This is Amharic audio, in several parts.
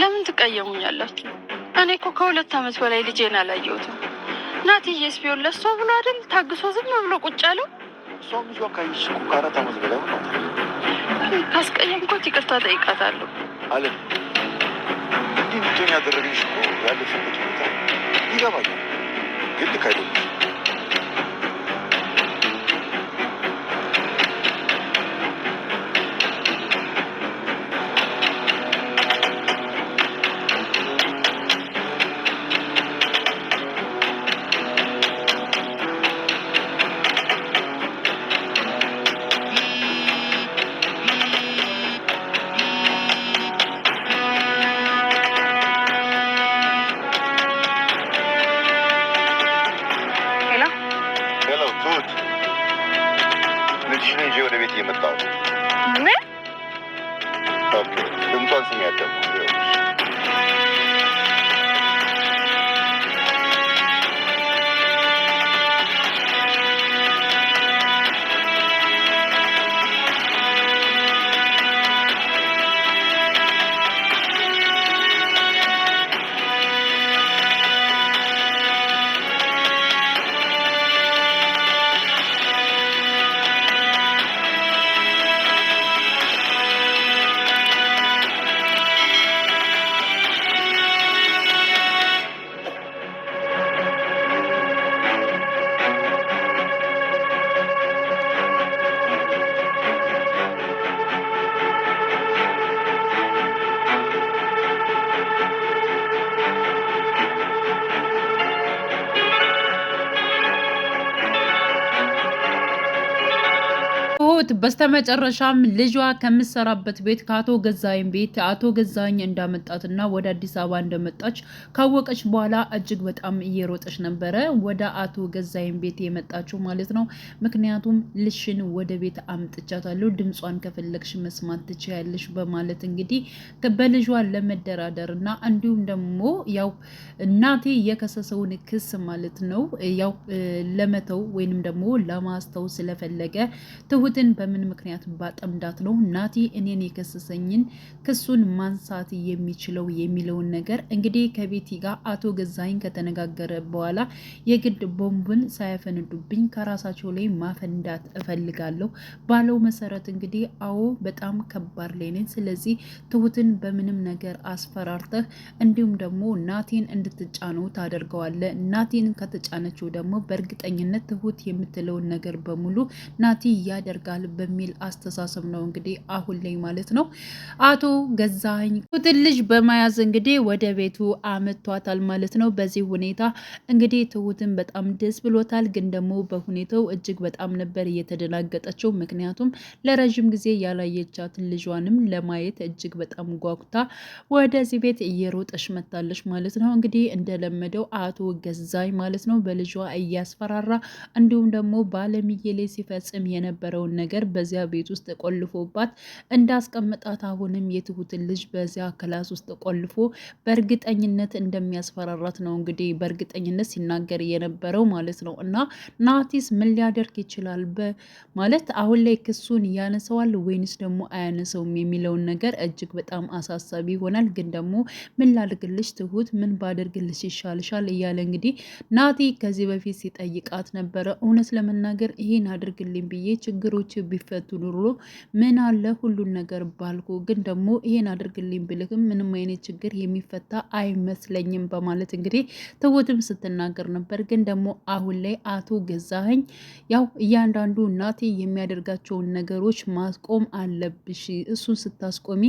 ለምን ትቀየሙኛላችሁ? እኔ እኮ ከ2 ዓመት በላይ ልጄን አላየሁትም። ናትዬስ ቢሆን ለእሷ ብሎ አይደል ታግሶ ዝም ብሎ ቁጭ ያለው። እሷም ልጇ ካየች እኮ ከ4 ዓመት በላይ ሆኗታል። ካስቀየምኳት ይቅርታ ጠይቃታለሁ። አለም እንዲህ እንድትሆን ያደረግልሽ እኮ ያለሽበት ሁኔታ ይገባኛል፣ ግን ልክ አይደለም። ልጅሽን ይዤ ወደ ቤት እየመጣሁ ነው። ምን? ኦኬ፣ ድምጿን ስሚያት ደግሞ ትሁት በስተመጨረሻም ልጇ ከምትሰራበት ቤት ከአቶ ገዛኸኝ ቤት አቶ ገዛኸኝ እንዳመጣትና ወደ አዲስ አበባ እንደመጣች ካወቀች በኋላ እጅግ በጣም እየሮጠች ነበረ ወደ አቶ ገዛኸኝ ቤት የመጣችው ማለት ነው። ምክንያቱም ልሽን ወደ ቤት አምጥቻታለሁ፣ ድምጿን ከፈለግሽ መስማት ትችያለሽ በማለት እንግዲህ በልጇ ለመደራደርና እንዲሁም ደግሞ ያው እናቴ የከሰሰውን ክስ ማለት ነው ያው ለመተው ወይንም ደግሞ ለማስተው ስለፈለገ ትሁትን በምን ምክንያት ባጠምዳት ነው ናቲ እኔን የከሰሰኝን ክሱን ማንሳት የሚችለው የሚለውን ነገር እንግዲህ ከቤቲ ጋር አቶ ገዛኸኝ ከተነጋገረ በኋላ የግድ ቦምብን ሳያፈንዱብኝ ከራሳቸው ላይ ማፈንዳት እፈልጋለሁ ባለው መሰረት እንግዲህ አዎ በጣም ከባድ ላይ ነኝ፣ ስለዚህ ትሁትን በምንም ነገር አስፈራርተህ እንዲሁም ደግሞ ናቲን እንድትጫነው ታደርገዋለህ። ናቲን ከተጫነችው ደግሞ በእርግጠኝነት ትሁት የምትለውን ነገር በሙሉ ናቲ ያደርጋል በሚል አስተሳሰብ ነው እንግዲህ አሁን ላይ ማለት ነው አቶ ገዛኸኝ ትሁትን ልጅ በመያዝ እንግዲህ ወደ ቤቱ አመቷታል ማለት ነው። በዚህ ሁኔታ እንግዲህ ትሁትን በጣም ደስ ብሎታል፣ ግን ደግሞ በሁኔታው እጅግ በጣም ነበር እየተደናገጠችው። ምክንያቱም ለረዥም ጊዜ ያላየቻትን ልጇንም ለማየት እጅግ በጣም ጓጉታ ወደዚህ ቤት እየሮጠች መታለች ማለት ነው። እንግዲህ እንደለመደው አቶ ገዛኸኝ ማለት ነው በልጇ እያስፈራራ እንዲሁም ደግሞ ባለምዬ ላይ ሲፈጽም የነበረውን ነገር በዚያ ቤት ውስጥ ቆልፎባት እንዳስቀምጣት አሁንም የትሁትን ልጅ በዚያ ክላስ ውስጥ ቆልፎ በእርግጠኝነት እንደሚያስፈራራት ነው እንግዲህ በእርግጠኝነት ሲናገር የነበረው ማለት ነው። እና ናቲስ ምን ሊያደርግ ይችላል ማለት አሁን ላይ ክሱን ያነሰዋል ወይንስ ደግሞ አያነሰውም የሚለውን ነገር እጅግ በጣም አሳሳቢ ይሆናል። ግን ደግሞ ምን ላድርግልሽ ትሁት፣ ምን ባደርግልሽ ይሻልሻል እያለ እንግዲህ ናቲ ከዚህ በፊት ሲጠይቃት ነበረ። እውነት ለመናገር ይሄን አድርግልኝ ብዬ ችግሮች ቢፈቱ ኑሮ ምን አለ ሁሉን ነገር ባልኩ፣ ግን ደግሞ ይሄን አድርግልኝ ብልክም ምንም አይነት ችግር የሚፈታ አይመስለኝም በማለት እንግዲህ ትሁትም ስትናገር ነበር። ግን ደግሞ አሁን ላይ አቶ ገዛኸኝ ያው እያንዳንዱ ናቲ የሚያደርጋቸውን ነገሮች ማስቆም አለብሽ፣ እሱን ስታስቆሚ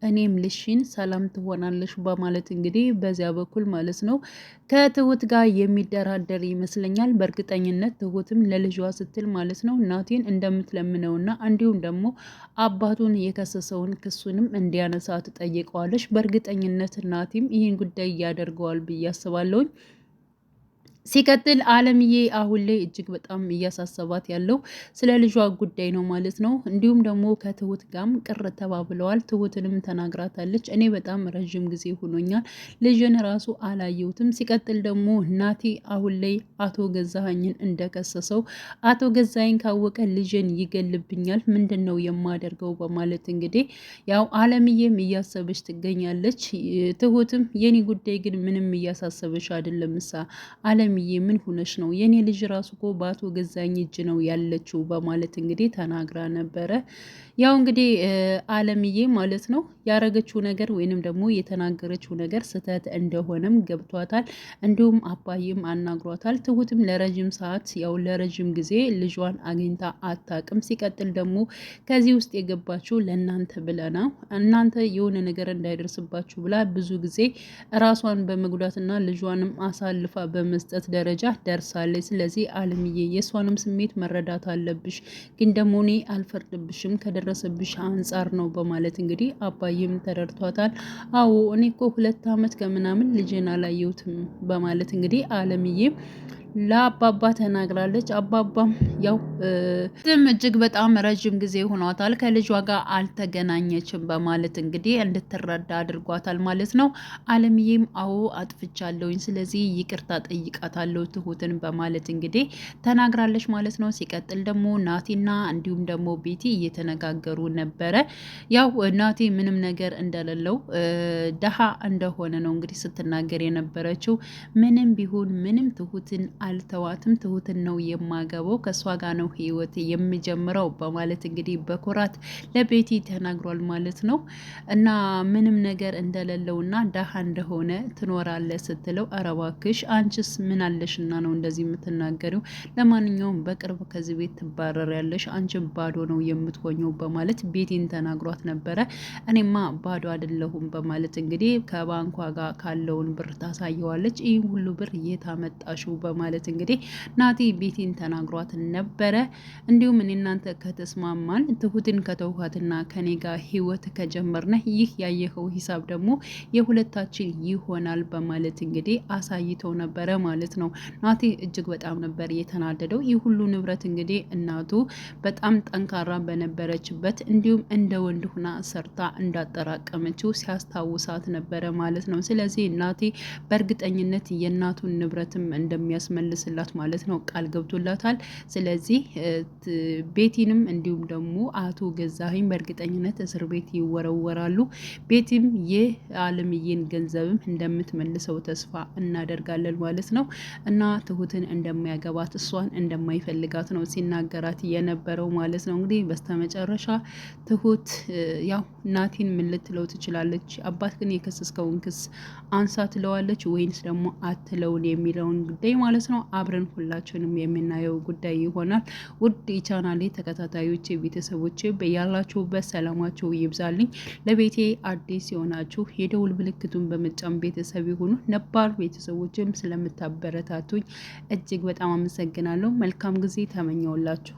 እኔም ልሽን ሰላም ትሆናለሽ በማለት እንግዲህ በዚያ በኩል ማለት ነው ከትሁት ጋር የሚደራደር ይመስለኛል። በእርግጠኝነት ትሁትም ለልጇ ስትል ማለት ነው ናቲን እንደምትለምነውና እንዲሁም ደግሞ አባቱን የከሰሰውን ክሱንም እንዲያነሳ ትጠይቀዋለች። በእርግጠኝነት ናቲም ይህን ጉዳይ ያደርገዋል ብዬ አስባለሁኝ። ሲቀጥል አለምዬ አሁን ላይ እጅግ በጣም እያሳሰባት ያለው ስለ ልጇ ጉዳይ ነው ማለት ነው። እንዲሁም ደግሞ ከትሁት ጋርም ቅር ተባብለዋል። ትሁትንም ተናግራታለች። እኔ በጣም ረዥም ጊዜ ሆኖኛል ልጅን ራሱ አላየሁትም። ሲቀጥል ደግሞ ናቲ አሁን ላይ አቶ ገዛኸኝን እንደከሰሰው አቶ ገዛኸኝ ካወቀ ልጅን ይገልብኛል፣ ምንድን ነው የማደርገው በማለት እንግዲህ ያው አለምዬም እያሰበች ትገኛለች። ትሁትም የኔ ጉዳይ ግን ምንም እያሳሰበች አይደለም ሳ አለምዬ ምን ሆነሽ ነው? የኔ ልጅ ራሱ እኮ በአቶ ገዛኝ እጅ ነው ያለችው በማለት እንግዲህ ተናግራ ነበረ። ያው እንግዲህ አለምዬ ማለት ነው ያረገችው ነገር ወይንም ደግሞ የተናገረችው ነገር ስህተት እንደሆነም ገብቷታል። እንዲሁም አባይም አናግሯታል። ትሁትም ለረጅም ሰዓት ያው ለረጅም ጊዜ ልጇን አግኝታ አታቅም። ሲቀጥል ደግሞ ከዚህ ውስጥ የገባችው ለእናንተ ብለ ነው እናንተ የሆነ ነገር እንዳይደርስባችሁ ብላ ብዙ ጊዜ ራሷን በመጉዳትና ልጇንም አሳልፋ በመስጠት ደረጃ ደርሳለች። ስለዚህ አለምዬ የእሷንም ስሜት መረዳት አለብሽ፣ ግን ደግሞ እኔ አልፈርድብሽም ከደረሰብሽ አንጻር ነው በማለት እንግዲህ አባይም ተረድቷታል። አዎ እኔ እኮ 2 ዓመት ከምናምን ልጄን አላየሁትም በማለት እንግዲህ አለምዬ ለአባባ ተናግራለች። አባባም ያው እጅግ በጣም ረጅም ጊዜ ሆኗታል ከልጇ ጋር አልተገናኘችም በማለት እንግዲህ እንድትረዳ አድርጓታል ማለት ነው። አለምዬም አዎ አጥፍቻለሁኝ፣ ስለዚህ ይቅርታ ጠይቃታለሁ ትሁትን በማለት እንግዲህ ተናግራለች ማለት ነው። ሲቀጥል ደግሞ ናቲና እንዲሁም ደግሞ ቤቲ እየተነጋገሩ ነበረ። ያው ናቲ ምንም ነገር እንደሌለው ደሃ እንደሆነ ነው እንግዲህ ስትናገር የነበረችው። ምንም ቢሆን ምንም ትሁትን አልተዋትም፣ ትሁትን ነው የማገበው፣ ከእሷ ጋር ነው ህይወት የሚጀምረው በማለት እንግዲህ በኩራት ለቤቲ ተናግሯል ማለት ነው። እና ምንም ነገር እንደሌለውና ደሃ እንደሆነ ትኖራለ ስትለው ኧረ እባክሽ አንቺስ ምን አለሽና ነው እንደዚህ የምትናገሪው? ለማንኛውም በቅርብ ከዚህ ቤት ትባረሪያለሽ፣ አንቺም ባዶ ነው የምትሆኘው በማለት ቤቲን ተናግሯት ነበረ። እኔማ ባዶ አይደለሁም በማለት እንግዲህ ከባንኳ ጋር ካለውን ብር ታሳየዋለች። ይህ ሁሉ ብር የት አመጣሽው በማለት እንግዲህ ናቲ ቤቲን ተናግሯት ነበረ። እንዲሁም እኔ እናንተ ከተስማማን ትሁትን ከተውኋትና ከኔ ጋር ህይወት ከጀመርነ ይህ ያየኸው ሂሳብ ደግሞ የሁለታችን ይሆናል በማለት እንግዲህ አሳይተው ነበረ ማለት ነው። ናቲ እጅግ በጣም ነበር የተናደደው። ይህ ሁሉ ንብረት እንግዲህ እናቱ በጣም ጠንካራ በነበረችበት እንዲሁም እንደ ወንድ ሁና ሰርታ እንዳጠራቀመችው ሲያስታውሳት ነበረ ማለት ነው። ስለዚህ ናቲ በእርግጠኝነት የእናቱን ንብረትም እንደሚያስመልስላት ማለት ነው ቃል ገብቶላታል። ስለዚህ ቤቲንም እንዲሁም ደግሞ አቶ ገዛኸኝ በእርግጠኝነት እስር ቤት ይወረወራሉ። ቤቲም የአለምዬን ገንዘብም እንደምትመልሰው ተስፋ እናደርጋለን ማለት ነው። እና ትሁትን እንደማያገባት እሷን እንደማይፈልጋት ነው ሲናገራት የነበረው ማለት ነው። እንግዲህ በስተመጨረሻ ትሁት ያው ናቲን ምን ልትለው ትችላለች? አባት ግን የከሰስከውን ክስ አንሳ ትለዋለች ወይንስ ደግሞ አትለውን የሚለውን ጉዳይ ማለት ነው አብረን ሁላችንም የምናየው ጉዳይ ይሆናል። ውድ የቻናሌ ተከታታዮች ቤተሰቦች በያላችሁበት ሰላማችሁ ይብዛልኝ። ለቤቴ አዲስ የሆናችሁ የደውል ምልክቱን በመጫን ቤተሰብ የሆኑ ነባር ቤተሰቦችም ስለምታበረታቱኝ እጅግ በጣም አመሰግናለሁ። መልካም ጊዜ ተመኘውላችሁ።